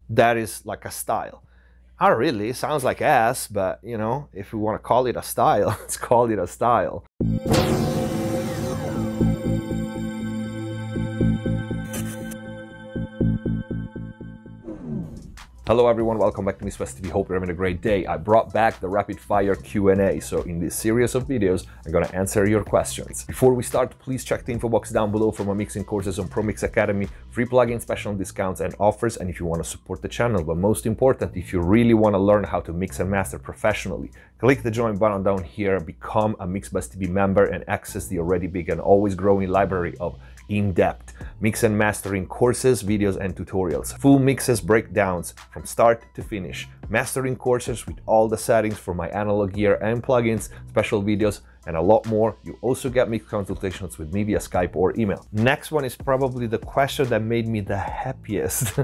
That is like a style. Not really, it sounds like ass, but you know, if we want to call it a style, let's call it a style. Hello everyone, welcome back to McSolaar TV. Hope you're having a great day. I brought back the rapid fire Q&A. So in this series of videos, I'm gonna answer your questions. Before we start, please check the info box down below for my mixing courses on Pro Mix Academy, free plugin special discounts and offers, and if you want to support the channel. But most important, if you really want to learn how to mix and master professionally, click the join button down here, become a MixBuzz TV member and access the already big and always growing library of in-depth mix and mastering courses, videos and tutorials, full mixes, breakdowns from start to finish, mastering courses with all the settings for my analog gear and plugins, special videos and a lot more. You also get mix consultations with me via Skype or email. Next one is probably the question that made me the happiest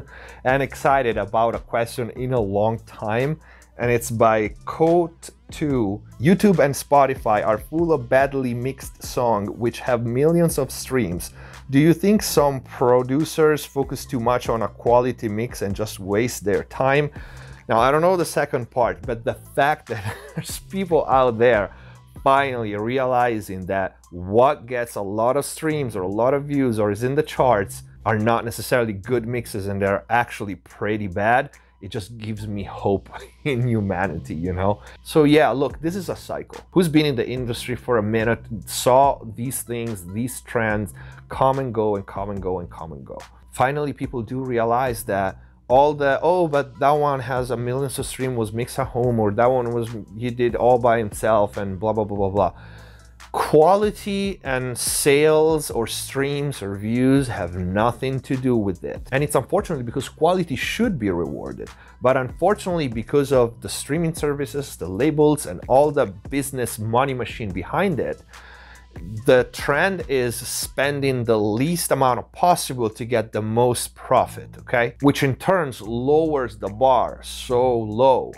and excited about a question in a long time, and it's by Coat2. YouTube and Spotify are full of badly mixed songs which have millions of streams. Do you think some producers focus too much on a quality mix and just waste their time? Now, I don't know the second part, but the fact that there's people out there finally realizing that what gets a lot of streams or a lot of views or is in the charts are not necessarily good mixes and they're actually pretty bad, it just gives me hope in humanity, you know? So yeah, look, this is a cycle. Who's been in the industry for a minute, saw these things, these trends come and go and come and go and come and go. Finally, people do realize that all the, oh, but that one has a millions of stream, was mixed at home, or that one was, he did all by himself and blah, blah, blah, blah, blah. Quality and sales or streams or views have nothing to do with it. And it's unfortunately because quality should be rewarded. But unfortunately, because of the streaming services, the labels, and all the business money machine behind it, the trend is spending the least amount possible to get the most profit, okay? Which in turn lowers the bar so low.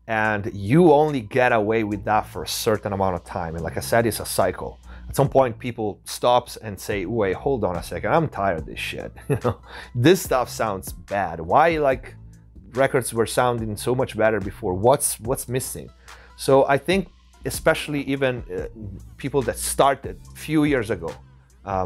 And you only get away with that for a certain amount of time. And like I said, it's a cycle. At some point, people stops and say, wait, hold on a second, I'm tired of this shit. You know, this stuff sounds bad. Why like records were sounding so much better before? What's missing? So I think especially even people that started a few years ago,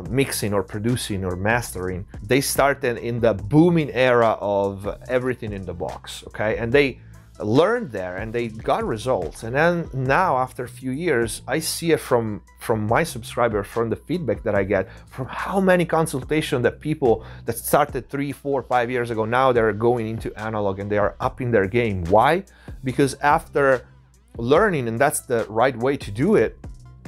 mixing or producing or mastering, they started in the booming era of everything in the box, okay? And they learned there and they got results, and then now after a few years I see it from my subscribers, from the feedback that I get, from how many consultations that people that started 3, 4, 5 years ago, now they're going into analog and they are upping their game. Why? Because after learning, and that's the right way to do it,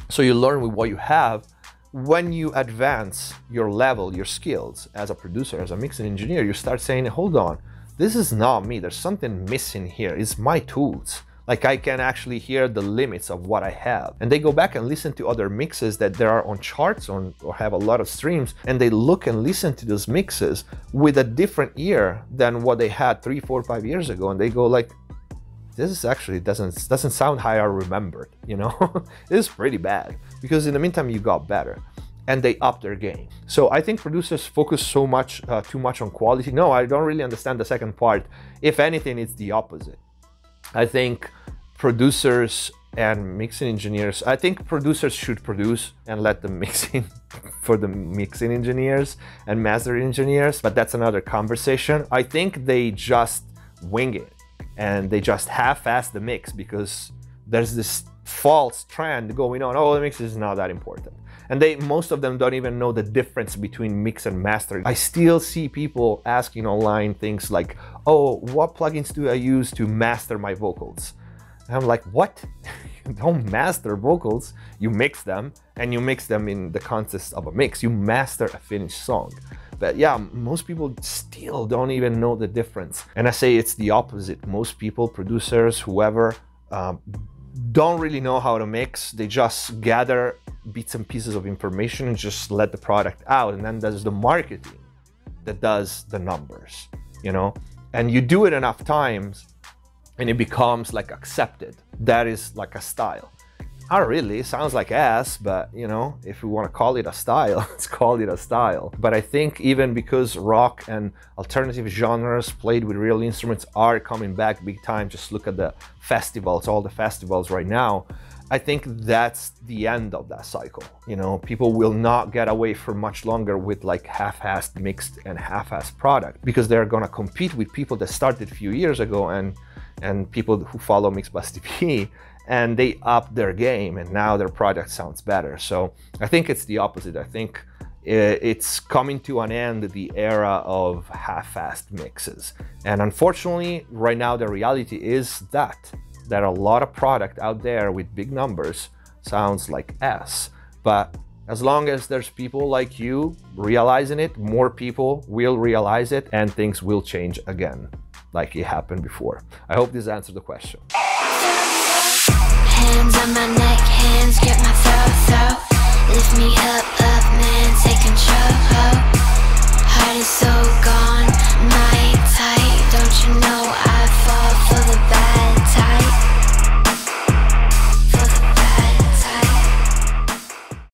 so you learn with what you have, when you advance your level, your skills as a producer, as a mixing engineer, you start saying, hold on, this is not me, there's something missing here, it's my tools. Like I can actually hear the limits of what I have. And they go back and listen to other mixes that there are on charts or have a lot of streams, and they look and listen to those mixes with a different ear than what they had 3, 4, 5 years ago. And they go like, this is actually doesn't sound how I remembered, you know? It's pretty bad, because in the meantime you got better. And they up their game. So I think producers focus so much, too much on quality. No, I don't really understand the second part. If anything, it's the opposite. I think producers and mixing engineers, I think producers should produce and let the mixing for the mixing engineers and master engineers, but that's another conversation. I think they just wing it and they just half-ass the mix because there's this false trend going on. Oh, the mix is not that important. And most of them don't even know the difference between mix and master. I still see people asking online things like, oh, what plugins do I use to master my vocals? And I'm like, what? You don't master vocals, you mix them, and you mix them in the context of a mix. You master a finished song. But yeah, most people still don't even know the difference. And I say it's the opposite. Most people, producers, whoever, don't really know how to mix. They just gather bits and pieces of information and just let the product out, and then there's the marketing that does the numbers, you know? And you do it enough times and it becomes like accepted. That is like a style. Not really, it sounds like ass, but you know, if we want to call it a style, let's call it a style. But I think even because rock and alternative genres played with real instruments are coming back big time, just look at the festivals, all the festivals right now, I think that's the end of that cycle. You know, people will not get away for much longer with like half-assed mixed and half-assed product, because they're gonna compete with people that started a few years ago and people who follow Mixbus TV, and they up their game and now their product sounds better. So I think it's the opposite. I think it's coming to an end, the era of half-assed mixes. And unfortunately, right now the reality is that there are a lot of product out there with big numbers sounds like ass. But as long as there's people like you realizing it, more people will realize it and things will change again, like it happened before. I hope this answered the question. Hands on my neck, hands grip my throat. Lift me up, man, take control. Heart is so gone, my tight, don't you know?